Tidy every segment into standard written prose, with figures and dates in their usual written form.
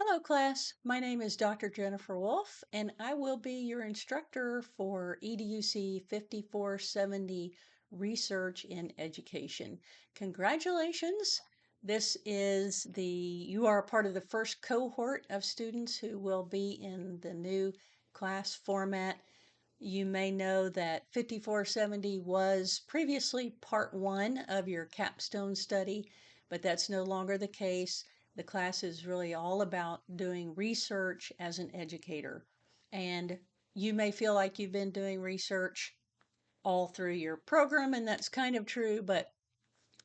Hello, class. My name is Dr. Jennifer Wolf, and I will be your instructor for EDUC 5470 Research in Education. Congratulations. You are a part of the first cohort of students who will be in the new class format. You may know that 5470 was previously part one of your capstone study, but that's no longer the case. The class is really all about doing research as an educator. And you may feel like you've been doing research all through your program, and that's kind of true, but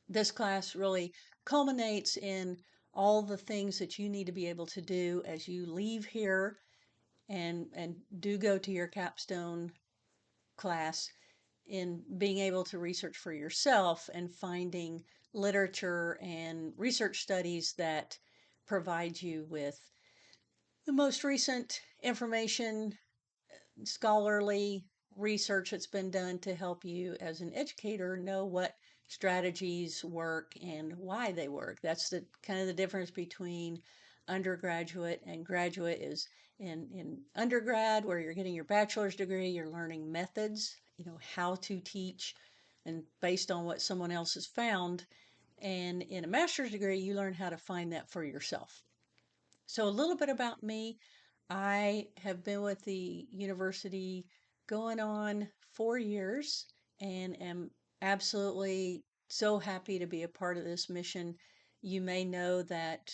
this class really culminates in all the things that you need to be able to do as you leave here and do go to your capstone class in being able to research for yourself and finding literature and research studies that provide you with the most recent information, scholarly research that's been done to help you as an educator know what strategies work and why they work. That's the kind of the difference between undergraduate and graduate is in undergrad, where you're getting your bachelor's degree, you're learning methods, how to teach and based on what someone else has found. And in a master's degree, you learn how to find that for yourself. So a little bit about me. I have been with the university going on 4 years and am absolutely so happy to be a part of this mission. You may know that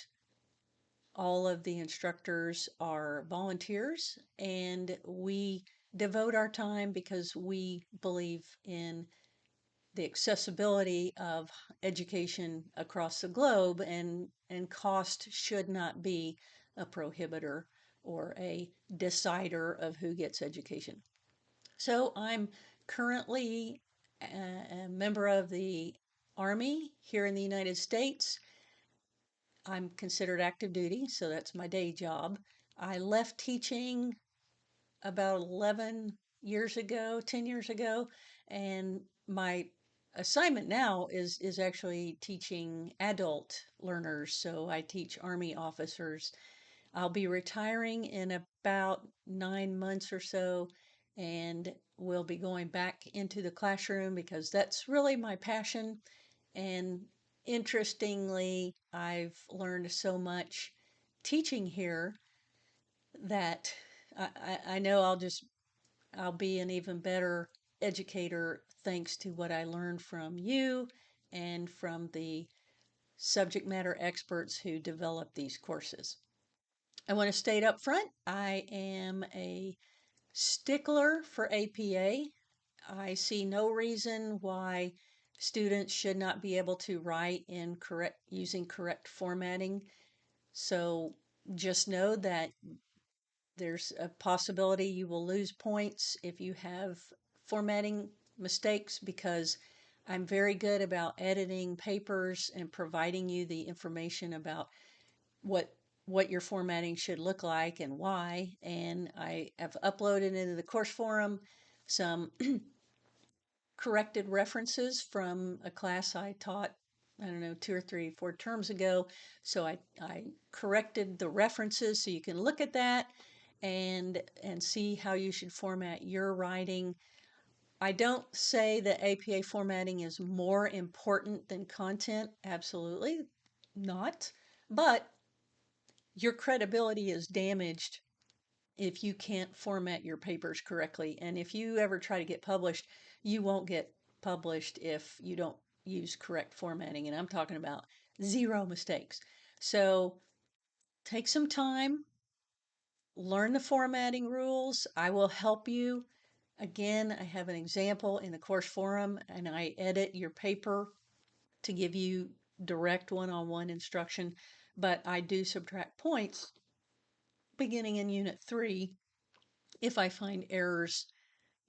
all of the instructors are volunteers, and we devote our time because we believe in the accessibility of education across the globe, and cost should not be a prohibitor or a decider of who gets education. So I'm currently a member of the Army here in the United States. I'm considered active duty, so that's my day job. I left teaching about 11 years ago, 10 years ago, and my assignment now is actually teaching adult learners. So I teach Army officers. I'll be retiring in about 9 months or so, and we'll be going back into the classroom because that's really my passion. And interestingly, I've learned so much teaching here that I know I'll be an even better educator thanks to what I learned from you and from the subject matter experts who develop these courses. I want to state up front, I am a stickler for APA. I see no reason why students should not be able to write in using correct formatting. So just know that there's a possibility you will lose points if you have formatting mistakes, because I'm very good about editing papers and providing you the information about what what your formatting should look like and why. And I have uploaded into the course forum some corrected references from a class I taught, I don't know, 2 or 3, 4 terms ago. So I corrected the references so you can look at that and see how you should format your writing. I don't say that APA formatting is more important than content. Absolutely not. But your credibility is damaged if you can't format your papers correctly. And if you ever try to get published, you won't get published if you don't use correct formatting. And I'm talking about zero mistakes. So take some time, learn the formatting rules. I will help you. Again, I have an example in the course forum, and I edit your paper to give you direct one-on-one instruction, but I do subtract points beginning in Unit 3 if I find errors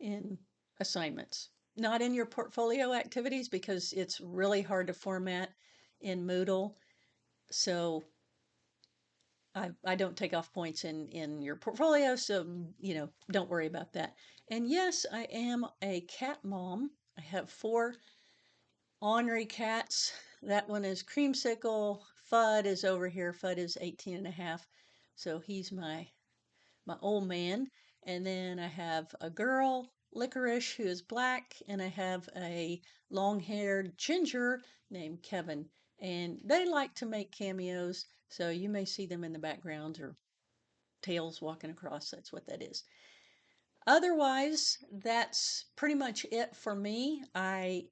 in assignments. Not in your portfolio activities because it's really hard to format in Moodle. So I don't take off points in your portfolio, so don't worry about that. And yes, I am a cat mom. I have 4 ornery cats. That one is Creamsicle. Fudd is over here. Fudd is 18 and a half. So he's my old man. And then I have a girl, Licorice, who is black, and I have a long-haired ginger named Kevin. And they like to make cameos, so you may see them in the background or tails walking across. That's what that is. Otherwise, that's pretty much it for me. I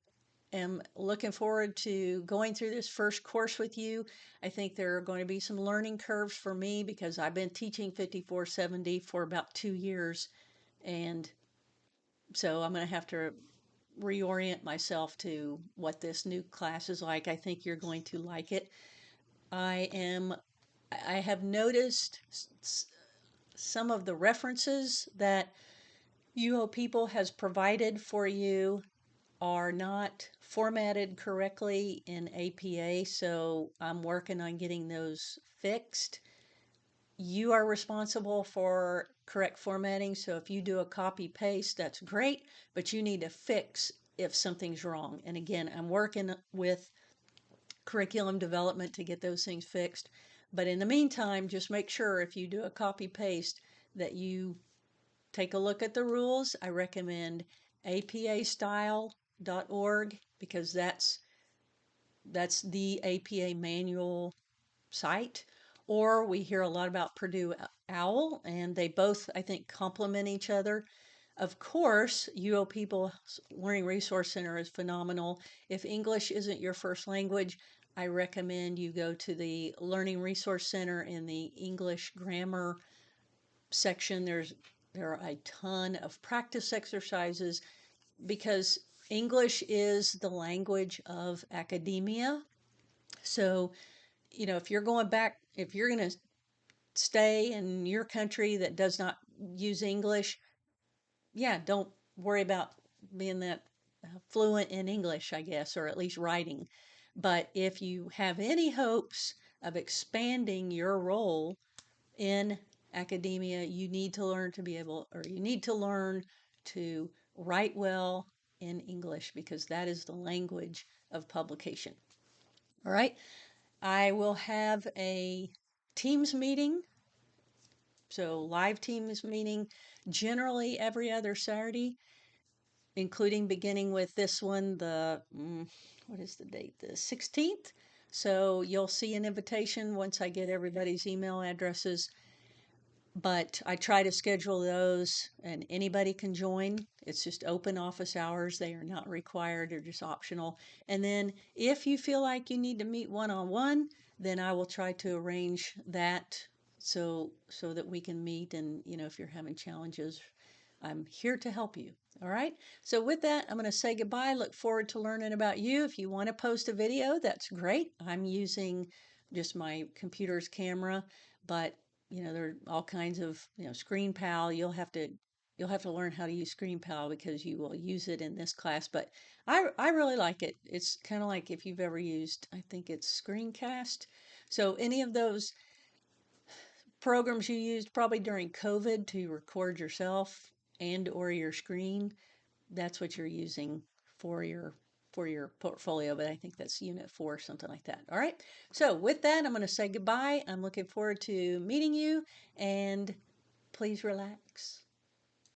am looking forward to going through this first course with you. I think there are going to be some learning curves for me because I've been teaching 5470 for about 2 years. And so I'm going to have to reorient myself to what this new class is like. I think you're going to like it. I am, I have noticed some of the references that UO People has provided for you are not formatted correctly in APA, so I'm working on getting those fixed. You are responsible for correct formatting, so if you do a copy paste, that's great, but you need to fix if something's wrong. And again, I'm working with curriculum development to get those things fixed. But in the meantime, just make sure if you do a copy paste that you take a look at the rules. I recommend apastyle.org because that's the APA manual site. Or we hear a lot about Purdue OWL, and they both, I think, complement each other. Of course, UO People's Learning Resource Center is phenomenal. If English isn't your first language, I recommend you go to the Learning Resource Center in the English grammar section. There are a ton of practice exercises because English is the language of academia. So, if you're going back, if you're going to stay in your country that does not use English, yeah, don't worry about being that fluent in English, I guess, or at least writing. But if you have any hopes of expanding your role in academia, you need to learn to be able, or you need to learn to write well in English because that is the language of publication. All right. I will have a Teams meeting, so live Teams meeting, generally every other Saturday, including beginning with this one, what is the date? The 16th. So you'll see an invitation once I get everybody's email addresses. But I try to schedule those and anybody can join. It's just open office hours. They are not required, they're just optional. And then if you feel like you need to meet one-on-one, then I will try to arrange that so that we can meet. And if you're having challenges, I'm here to help you. All right. So with that, I'm going to say goodbye. Look forward to learning about you. If you want to post a video, that's great. I'm using just my computer's camera, but there are all kinds of, ScreenPal. You'll have to learn how to use ScreenPal because you will use it in this class. But I really like it. It's kind of like if you've ever used, I think it's Screencast. So any of those programs you used probably during COVID to record yourself and or your screen, that's what you're using for your portfolio, but I think that's unit 4, something like that. All right. So with that, I'm going to say goodbye. I'm looking forward to meeting you, and please relax.